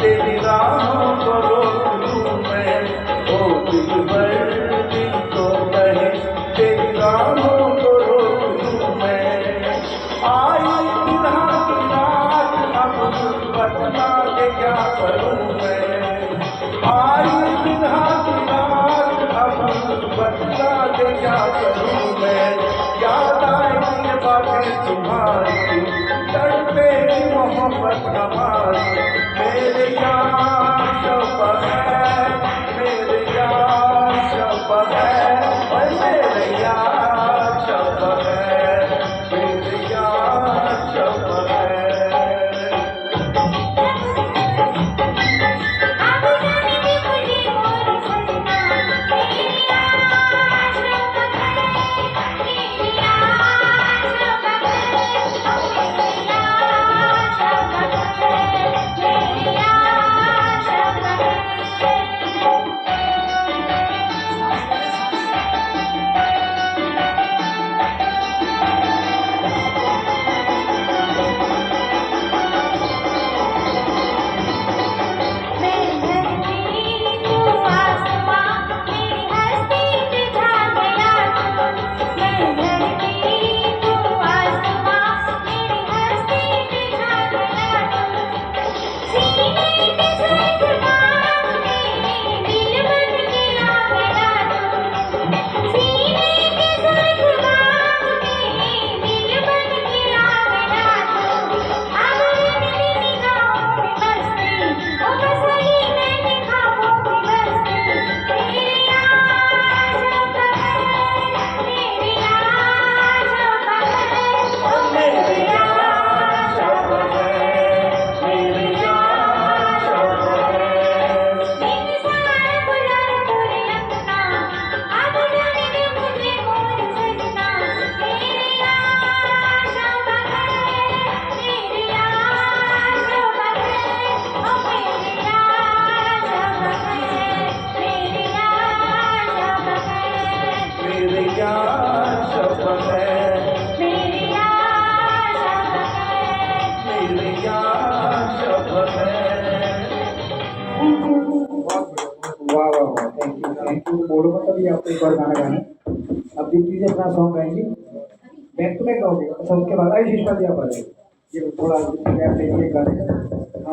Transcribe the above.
तेरी राहों को रोक लूं मैं, ओ दिल भर दिल तो कहे तेरी राहों को रोक लूं मैं। आई विरह की रात अब बता के क्या करूं मैं, आई विरह की रात अब बता के क्या करूं मैं। याद आएगी बातें तुम्हारी, तड़पेगी मोहब्बत हमारी, मेरे यार शौक़ है, मेरे यार शौक़ है, मेरे यार शौक़ है, मेरे यार शौक़ है। बोलो मतलब ये आपको एक बार गाना गाना। अब दीप्ति जी अपना सॉन्ग गाएंगे, बैक टू बैक गाओगे, अच्छा उसके बाद आई शिष्टा जी आप आ जाएंगे। ये थोड़ा गैप लेंगे गाने का।